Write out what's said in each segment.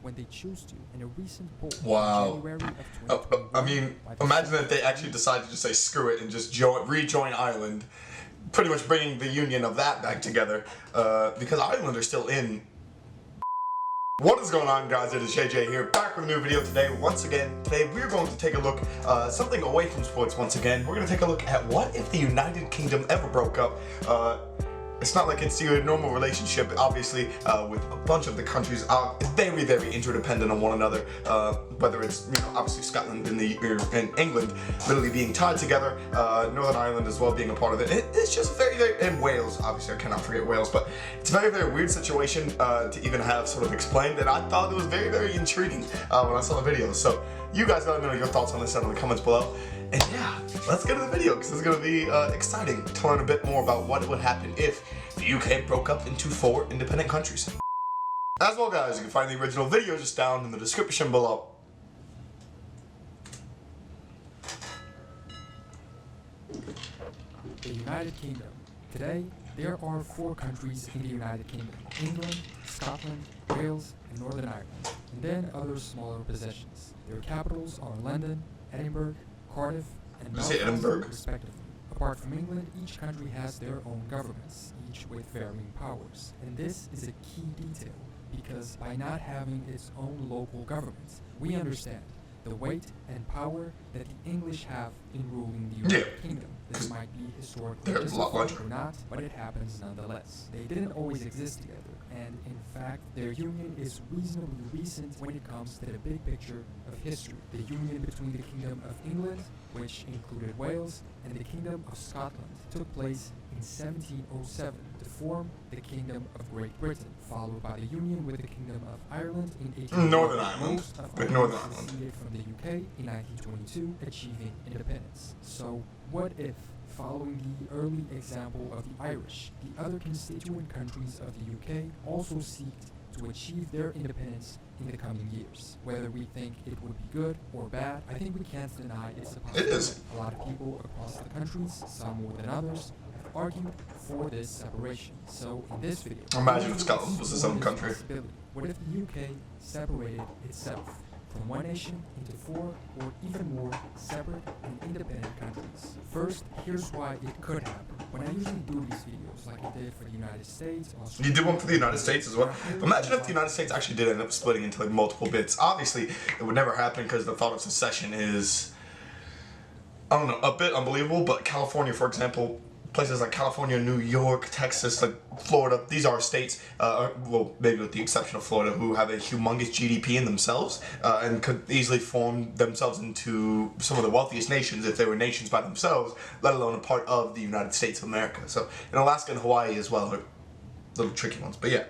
when they choose to. In a recent poll Wow. in January of 2021, I mean, imagine if they actually decided to just say screw it and just rejoin Ireland, pretty much bringing the union of that back together, because Ireland are still in. What is going on, guys? It is JJ here, back with a new video today. Once again, today we're going to take a look, something away from sports once again. We're going to take a look at what if the United Kingdom ever broke up. It's not like it's your normal relationship, obviously, with a bunch of the countries are very, very interdependent on one another. Whether it's, obviously Scotland and England literally being tied together, Northern Ireland as well being a part of it. It's just very, very, and Wales, obviously I cannot forget Wales, but it's a very, very weird situation to even have sort of explained, and I thought it was very, very intriguing when I saw the video. So you guys let me know your thoughts on this down in the comments below. And yeah, let's get to the video because it's going to be exciting to learn a bit more about what would happen if the UK broke up into 4 independent countries. As well, guys, you can find the original video just down in the description below. The United Kingdom. Today, there are 4 countries in the United Kingdom: England, Scotland, Wales, and Northern Ireland, and then other smaller possessions. Their capitals are London, Edinburgh, Cardiff, and Belfast, respectively. Apart from England, each country has their own governments, each with varying powers. And this is a key detail, because by not having its own local governments, we understand the weight and power that the English have in ruling the United Kingdom. This might be historically justified or not, but it happens nonetheless. They didn't always exist together, and in fact, their union is reasonably recent when it comes to the big picture of history. The union between the Kingdom of England, which included Wales, and the Kingdom of Scotland took place in 1707 to form the Kingdom of Great Britain, followed by the union with the Kingdom of Ireland in 1800. Northern Ireland, with Northern Ireland. Seceded from the UK in 1922, achieving independence. So, what if, following the early example of the Irish, the other constituent countries of the UK also seeked to achieve their independence in the coming years? Whether we think it would be good or bad, I think we can't deny it's a possibility. It is. A lot of people across the countries, some more than others, have argued for this separation. So in this video, imagine if Scotland was its own country. What if the UK separated itself from one nation into 4 or even more separate and independent countries? First, here's why it could happen. When I usually do these videos, like I did for the United States, you did one for the United States as well. Imagine if the United States actually did end up splitting into like multiple bits. Obviously, it would never happen because the thought of secession is, I don't know, a bit unbelievable. But California, for example, places like California, New York, Texas, like Florida, these are states, well, maybe with the exception of Florida, who have a humongous GDP in themselves, and could easily form themselves into some of the wealthiest nations if they were nations by themselves, let alone a part of the United States of America. So, and Alaska and Hawaii as well are little tricky ones, but yeah.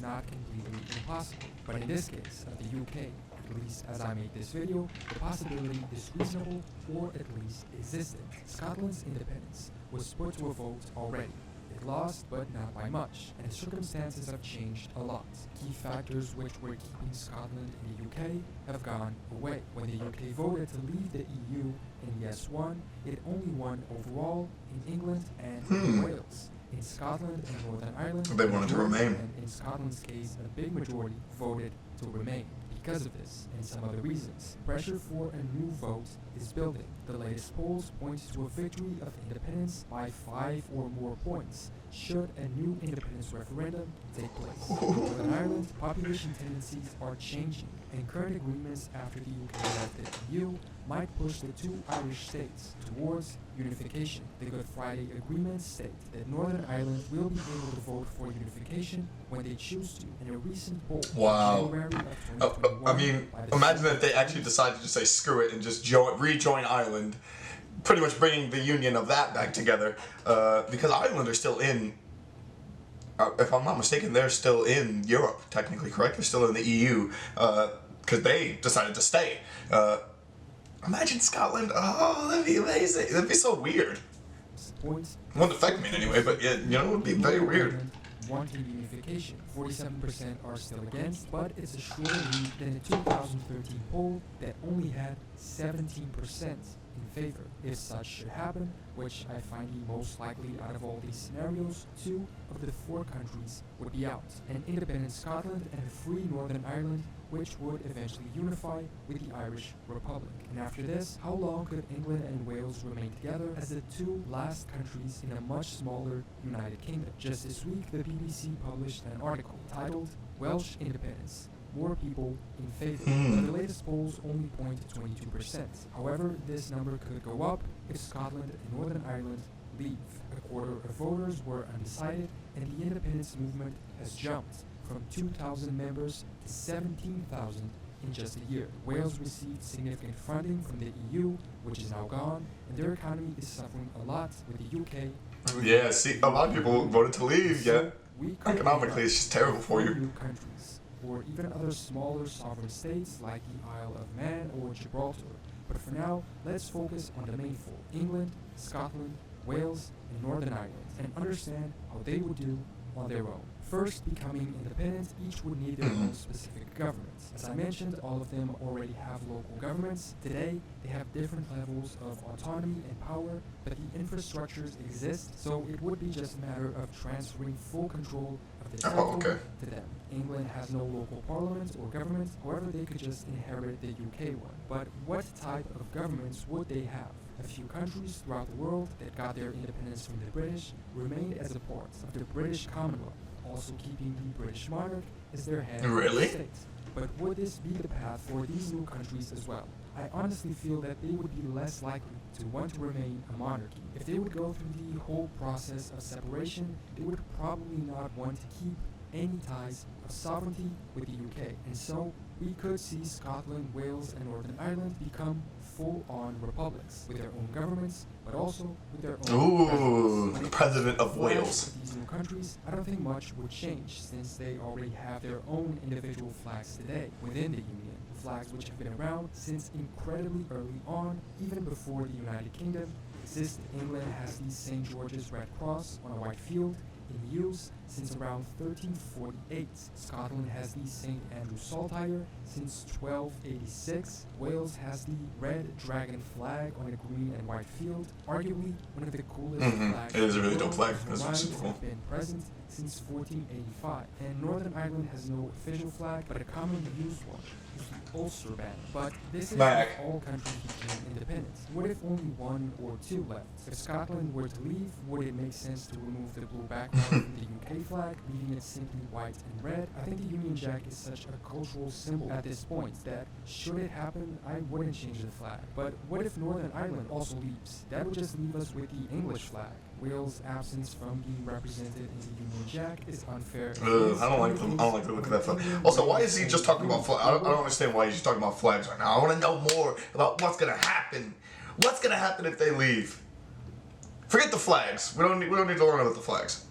Not completely impossible, but in this case of the UK, at least as I made this video, the possibility is reasonable, or at least existed. Scotland's independence was put to a vote already. It lost, but not by much, and circumstances have changed a lot. Key factors which were keeping Scotland in the UK have gone away. When the UK voted to leave the EU in yes won, it only won overall in England and in Wales. In Scotland and Northern Ireland, they wanted to remain. And in Scotland's case, a big majority voted to remain. Because of this, and some other reasons, pressure for a new vote is building. The latest polls point to a victory of independence by 5 or more points, should a new independence referendum take place. In Northern Ireland, population tendencies are changing, and current agreements after the UK left the EU might push the 2 Irish states towards unification. The Good Friday Agreement state that Northern Ireland will be able to vote for unification when they choose to. In a recent poll, January of 2021, I mean, imagine if they actually decided to say screw it and just rejoin Ireland, pretty much bringing the union of that back together, because Ireland are still in, if I'm not mistaken, they're still in Europe, technically, correct? They're still in the EU, because they decided to stay. Imagine Scotland, oh, that'd be amazing. That'd be so weird. It wouldn't affect me in any way, but yeah, it would be very weird. Wanting unification, 47% are still against, but it's a shorter lead than a 2013 poll that only had 17% in favor. If such should happen, which I find the most likely out of all these scenarios, 2 of the 4 countries would be out: an independent Scotland and a free Northern Ireland, which would eventually unify with the Irish Republic. And after this, how long could England and Wales remain together as the 2 last countries in a much smaller United Kingdom? Just this week, the BBC published an article titled "Welsh Independence: More people in favor," but the latest polls only point to 22%. However, this number could go up if Scotland and Northern Ireland leave. A quarter of voters were undecided, and the independence movement has jumped from 2,000 members to 17,000 in just a year. Wales received significant funding from the EU, which is now gone, and their economy is suffering a lot with the UK. Yeah, see, a lot of people voted to leave, So yeah. we could Economically, it's just terrible for you. new countries, or even other smaller sovereign states like the Isle of Man or Gibraltar. But for now, let's focus on the main 4: England, Scotland, Wales, and Northern Ireland, and understand how they would do on their own. First, becoming independent, each would need their own specific governments. As I mentioned, all of them already have local governments. Today, they have different levels of autonomy and power, but the infrastructures exist, so it would be just a matter of transferring full control of the territory to them. England has no local parliament or government, however they could just inherit the UK one. But what type of governments would they have? A few countries throughout the world that got their independence from the British remained as a part of the British Commonwealth, also keeping the British monarch as their head of Really? the state. But would this be the path for these new countries as well? I honestly feel that they would be less likely to want to remain a monarchy. If they would go through the whole process of separation, they would probably not want to keep any ties of sovereignty with the UK. And so, we could see Scotland, Wales, and Northern Ireland become full-on republics with their own governments, but also with their own Ooh, presidents. When it President comes of to flags Wales. of these new countries, I don't think much would change since they already have their own individual flags today within the Union. Flags which have been around since incredibly early on, even before the United Kingdom existed. England has the St. George's Red Cross on a white field in use since around 1348. Scotland has the St. Andrew Saltire since 1286. Wales has the Red Dragon flag on a green and white field, arguably one of the coolest flags. It is a in the really dope world. flag. That's Lions super cool. have been present since 1485. And Northern Ireland has no official flag, but a commonly used one is the Ulster banner. But this is Smack. if all countries became independent. What if only 1 or 2 left? If Scotland were to leave, would it make sense to remove the blue background from the UK flag, leaving it simply white and red? I think the Union Jack is such a cultural symbol at this point that, should it happen, I wouldn't change the flag. But what if Northern Ireland also leaves? That would just leave us with the English flag. Wales' absence from being represented in the Union Jack is unfair. I don't like the look of that flag. Also, why is he just talking about flags? I don't understand why he's just talking about flags right now. I want to know more about what's gonna happen. What's gonna happen if they leave? Forget the flags. We don't need to learn about the flags.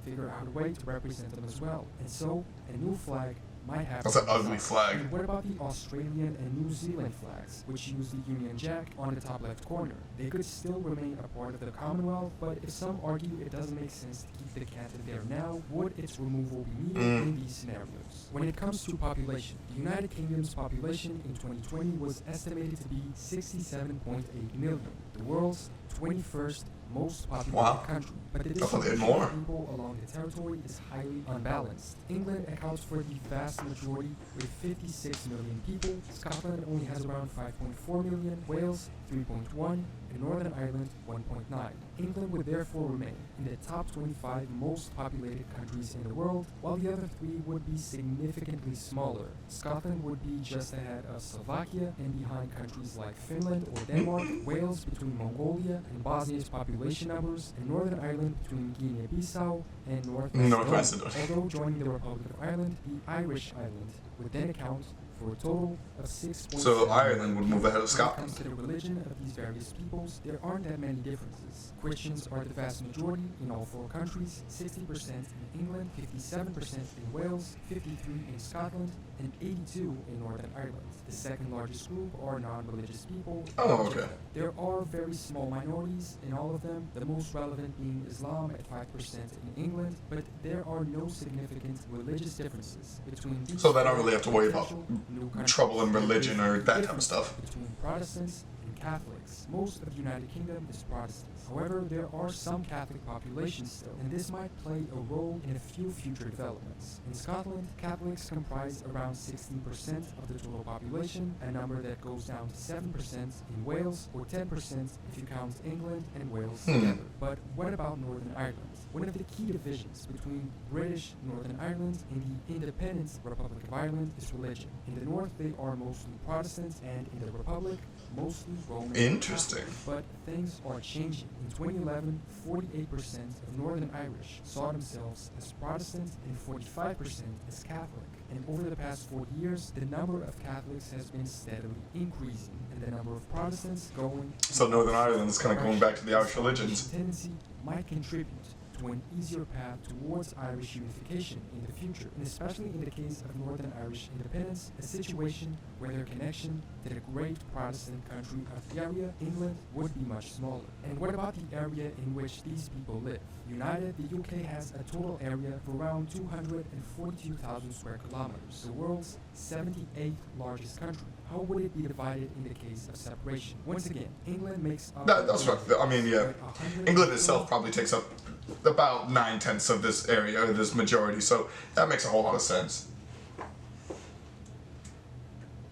Figure out a way to represent them as well. And so, a new flag might have. That's an ugly flag. And what about the Australian and New Zealand flags, which use the Union Jack on the top left corner? They could still remain a part of the Commonwealth, but if some argue it doesn't make sense to keep the canton there now, would its removal be needed in these scenarios? When it comes to population, the United Kingdom's population in 2020 was estimated to be 67.8 million, the world's 21st most populated country. But the distribution of people along the territory is highly unbalanced. England accounts for the vast majority with 56 million people. Scotland only has around 5.4 million, Wales 3.1, and Northern Ireland 1.9. England would therefore remain in the top 25 most populated countries in the world, while the other 3 would be significantly smaller. Scotland would be just ahead of Slovakia and behind countries like Finland or Denmark, Wales between Mongolia and Bosnia's population numbers, and Northern Ireland between Guinea-Bissau and North Macedonia. Although joining the Republic of Ireland, the Irish island would then account for a total of 6.7 So Ireland would move ahead of Scotland. When it comes to the religion of these various peoples, there aren't that many differences. Christians are the vast majority in all 4 countries, 60% in England, 57% in Wales, 53% in Scotland, and 82% in Northern Ireland. The second largest group are non-religious people. Oh, okay. There are very small minorities in all of them, the most relevant being Islam at 5% in England, but there are no significant religious differences between these. So they don't really have to worry about new countries. trouble in religion or that type of stuff. Between Protestants and Catholics. Most of the United Kingdom is Protestant. However, there are some Catholic populations still, and this might play a role in a few future developments. In Scotland, Catholics comprise around 16% of the total population, a number that goes down to 7% in Wales, or 10% if you count England and Wales together. But what about Northern Ireland? One of the key divisions between British Northern Ireland and the independent Republic of Ireland is religion. In the north, they are mostly Protestant, and in the Republic, mostly Roman. Interesting. But things are changing. In 2011, 48% of Northern Irish saw themselves as Protestant and 45% as Catholic. And over the past 40 years, the number of Catholics has been steadily increasing, and the number of Protestants going. So Northern Ireland is kind of going back to the Irish religions. This tendency might contribute to an easier path towards Irish unification in the future, and especially in the case of Northern Irish independence, a situation where their connection to the great Protestant country of the area, England, would be much smaller. And what about the area in which these people live? United, the UK has a total area of around 242,000 square kilometers, the world's 78th largest country. How would it be divided in the case of separation? Once again, England makes up... That's right. I mean, yeah. England itself probably takes up about 9/10 of this area, or this majority, so that makes a whole lot of sense.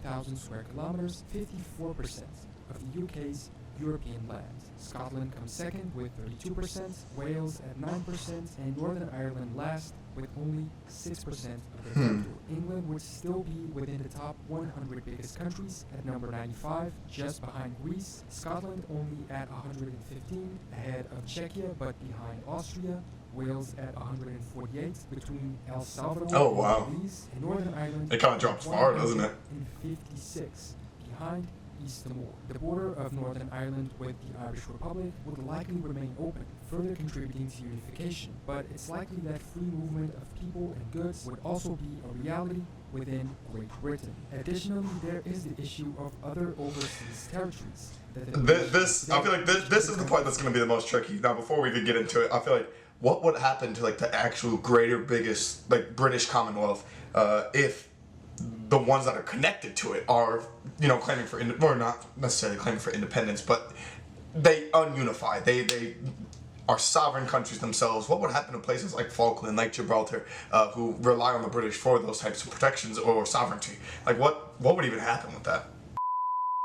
1,000 square kilometers, 54% of the UK's European land. Scotland comes second with 32%, Wales at 9%, and Northern Ireland last with only 6% of the territory. England would still be within the top 100 biggest countries at number 95, just behind Greece. Scotland only at 115, ahead of Czechia but behind Austria. Wales at 148, between El Salvador Oh, wow. and Belize, and Northern Ireland It kind of drops far, doesn't it? 156, behind East Timor. The border of Northern Ireland with the Irish Republic would likely remain open, further contributing to unification, but it's likely that free movement of people and goods would also be a reality within Great Britain. Additionally, there is the issue of other overseas territories. I feel like this is the part that's going to be the most tricky. Now, before we even get into it, I feel like what would happen to like the actual greater, biggest, like British Commonwealth if the ones that are connected to it are, claiming for, or not necessarily claiming for independence, but they ununify. They are sovereign countries themselves. What would happen to places like Falkland, like Gibraltar, who rely on the British for those types of protections or sovereignty? Like, what would even happen with that?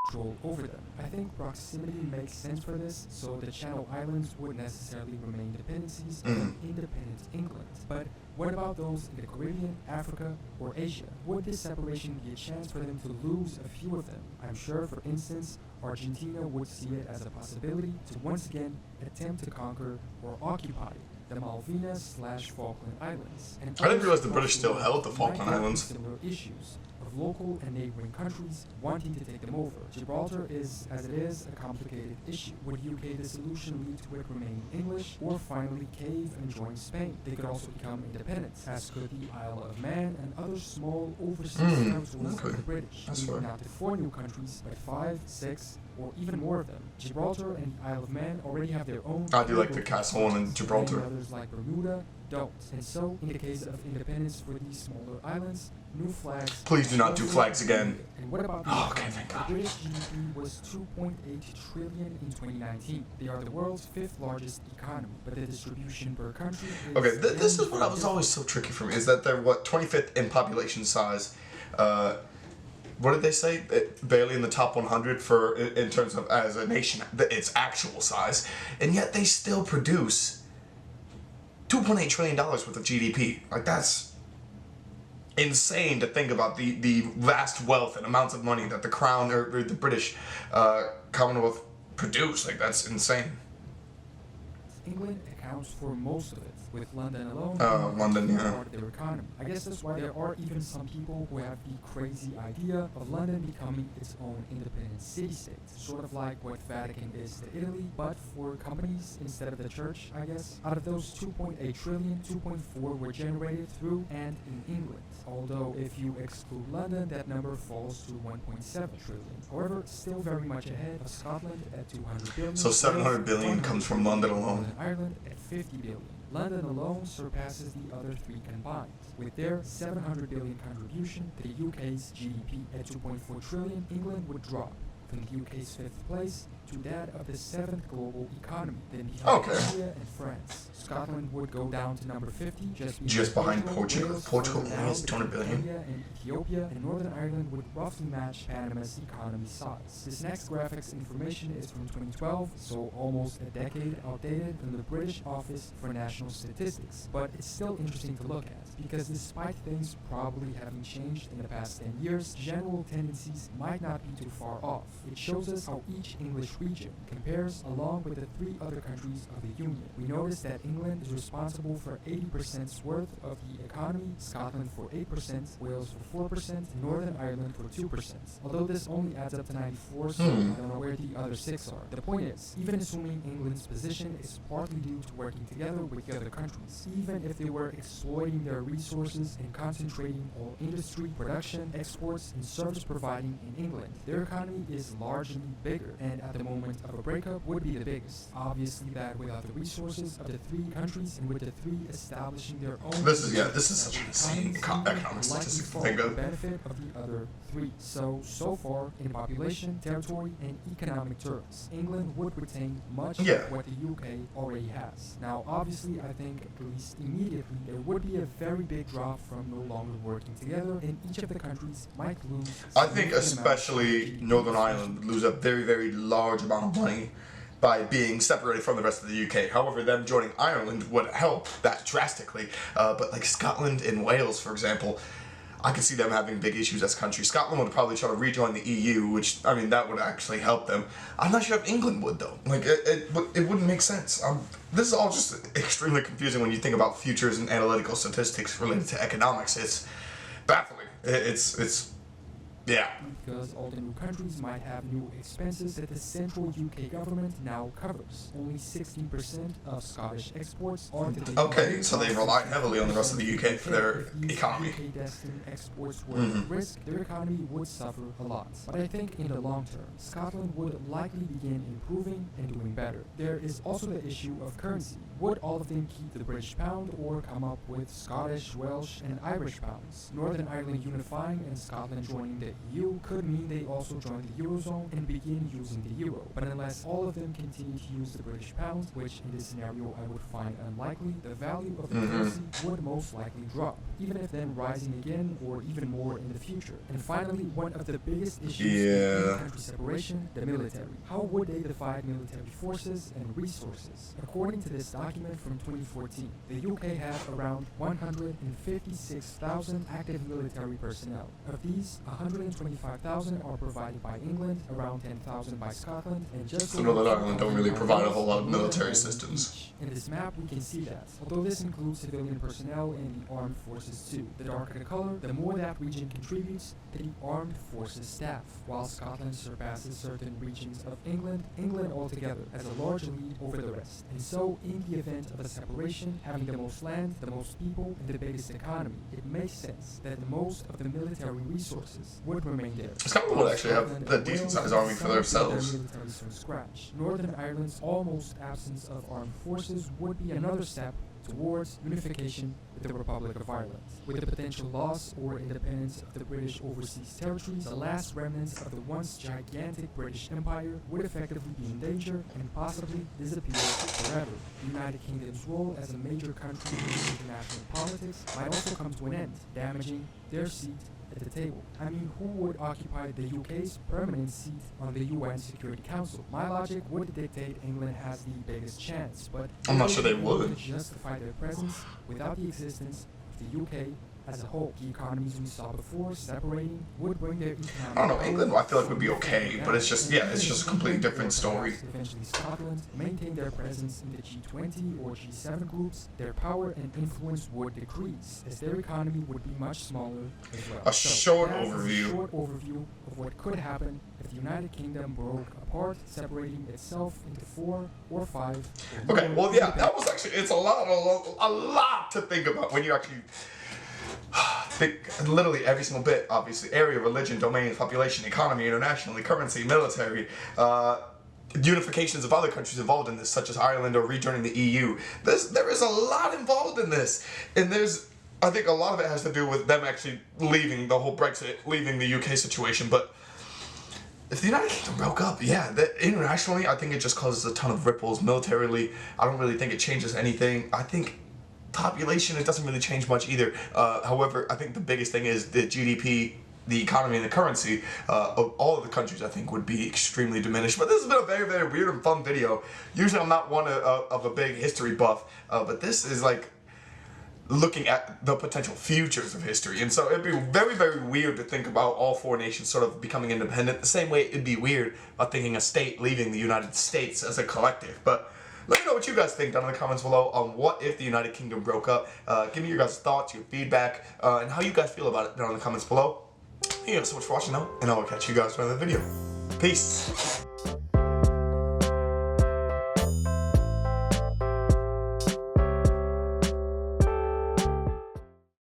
Control over them. I think proximity makes sense for this, so the Channel Islands would necessarily remain dependencies of an independent England. But what about those in the Caribbean, Africa, or Asia? Would this separation be a chance for them to lose a few of them? I'm sure, for instance, Argentina would see it as a possibility to once again attempt to conquer or occupy the Malvinas/Falkland Islands. And I didn't realize the British still held the Falkland might have Islands. Similar issues of local and neighboring countries wanting to take them over. Gibraltar is, as it is, a complicated issue. Would UK dissolution lead to it remaining English, or finally cave and join Spain? They could also become independent, as could the Isle of Man and other small overseas territories of the British. That's Leading fair. not to 4 new countries, but 5, 6, or even more of them. Gibraltar and the Isle of Man already have their own. I do like the castle one in Gibraltar. Many others like Bermuda don't. And so, in the case of independence for these smaller islands, new flags. Please do not do flags again. And what about the Oh, okay, economy? thank God. The British GDP was 2.8 trillion in 2019. They are the world's 5th largest economy, but the distribution per country is... Okay, this is what I was always so tricky for me, is that they're, 25th in population size. What did they say? Barely in the top 100 for, in terms of, as a nation, its actual size. And yet they still produce $2.8 trillion worth of GDP. Like, that's insane to think about the vast wealth and amounts of money that the Crown or the British Commonwealth produce. Like, that's insane. England accounts for most of it, with London alone London, yeah. part of their economy. I guess that's why there are even some people who have the crazy idea of London becoming its own independent city-state, sort of like what Vatican is to Italy, but for companies instead of the church, I guess. Out of those 2.8 trillion, 2.4 were generated through and in England. Although if you exclude London, that number falls to 1.7 trillion. However, still very much ahead of Scotland at 200 billion. So 700 billion comes from London alone. Northern Ireland at 50 billion. London alone surpasses the other 3 combined, with their 700 billion contribution to the UK's GDP at 2.4 trillion. England would drop from the UK's 5th place to that of the 7th global economy, then behind Okay. India and France. Scotland would go down to number 50, Just behind Portugal. Wales Portugal further down is 200 between billion. Kenya and Ethiopia, and Northern Ireland would roughly match Panama's economy size. This next graphic's information is from 2012, so almost a decade outdated, from the British Office for National Statistics. But it's still interesting to look at, because despite things probably having changed in the past 10 years, general tendencies might not be too far off. It shows us how each English region compares along with the 3 other countries of the Union. We notice that England is responsible for 80% worth of the economy, Scotland for 8%, Wales for 4%, and Northern Ireland for 2%. Although this only adds up to 94, so I don't know where the other 6 are. The point is, even assuming England's position is partly due to working together with the other countries, even if they were exploiting their resources and concentrating all industry, production, exports, and service providing in England, their economy is largely bigger, and at the moment of a breakup would be the biggest. Obviously that without the resources of the 3 countries and with the 3 establishing their own This is such an insane economic statistic to think the of. benefit of the other 3. So far, in population, territory, and economic terms, England would retain much Yeah. of what the UK already has. Now, obviously, I think at least immediately there would be a very big drop from no longer working together, and each of the countries might lose. I think significant amounts especially of GDP. Northern Ireland would lose a very, very large amount of money by being separated from the rest of the UK. However, them joining Ireland would help that drastically. But like Scotland and Wales, for example, I could see them having big issues as countries. Scotland would probably try to rejoin the EU, which, I mean, that would actually help them. I'm not sure if England would, though. Like, it wouldn't make sense. This is all just extremely confusing when you think about futures and analytical statistics related to economics. It's baffling. Yeah. Because all the new countries might have new expenses that the central UK government now covers. Only 16% of Scottish exports are to the Okay, UK. so they rely heavily on the rest of the UK for their If these economy. UK-destined exports were at risk, their economy would suffer a lot. But I think in the long term, Scotland would likely begin improving and doing better. There is also the issue of currency. Would all of them keep the British pound or come up with Scottish, Welsh, and Irish pounds? Northern Ireland unifying and Scotland joining the EU could mean they also join the Eurozone and begin using the Euro. But unless all of them continue to use the British pound, which in this scenario I would find unlikely, the value of the currency would most likely drop, even if then rising again or even more in the future. And finally, one of the biggest issues in country separation, the military. How would they divide military forces and resources? According to this document from 2014, the UK has around 156,000 active military personnel. Of these, 125,000 are provided by England, around 10,000 by Scotland, and just So Northern Ireland don't really provide a whole lot of military systems. In this map, we can see that, although this includes civilian personnel in the armed forces too. The darker the color, the more that region contributes to the armed forces staff. While Scotland surpasses certain regions of England, England altogether has a large lead over the rest. And so, in the event of a separation, having the most land, the most people, and the biggest economy, it makes sense that most of the military resources would remain there. Scotland would actually have a decent sized army for themselves. From scratch. Northern Ireland's almost absence of armed forces would be another step towards unification with the Republic of Ireland. With the potential loss or independence of the British overseas territories, the last remnants of the once gigantic British Empire would effectively be in danger and possibly disappear forever. The United Kingdom's role as a major country in international politics might also come to an end, damaging their seat at the table. I mean, who would occupy the UK's permanent seat on the UN Security Council? My logic would dictate England has the biggest chance, but I'm not sure they would would. justify their presence without the existence of the UK as a whole. The economies we saw before separating would bring their economic I don't know, England I feel like would be growth okay, down. but it's just, yeah, it's just a completely different story. Eventually Scotland maintain their presence in the G20 or G7 groups, their power and influence would decrease, as their economy would be much smaller as well. A short that's overview. A short overview of what could happen if the United Kingdom broke apart, separating itself into 4 or 5. or Okay, more well, yeah, that was actually, it's a lot to think about when you actually think literally every single bit, obviously. Area, religion, domain, population, economy, internationally, currency, military, unifications of other countries involved in this, such as Ireland or rejoining the EU. There is a lot involved in this. And I think a lot of it has to do with them actually leaving the whole Brexit, leaving the UK situation. But if the United Kingdom broke up, yeah, internationally, I think it just causes a ton of ripples. Militarily, I don't really think it changes anything. I think population, it doesn't really change much either. However, I think the biggest thing is the GDP, the economy, and the currency of all of the countries, I think, would be extremely diminished. But this has been a very, very weird and fun video. Usually I'm not one of a big history buff, but this is like looking at the potential futures of history. And so it'd be very, very weird to think about all four nations sort of becoming independent, the same way it'd be weird about thinking a state leaving the United States as a collective. But let me know what you guys think down in the comments below on what if the United Kingdom broke up. Give me your guys' thoughts, your feedback, and how you guys feel about it down in the comments below. Thank you guys so much for watching though, and I will catch you guys in another video. Peace.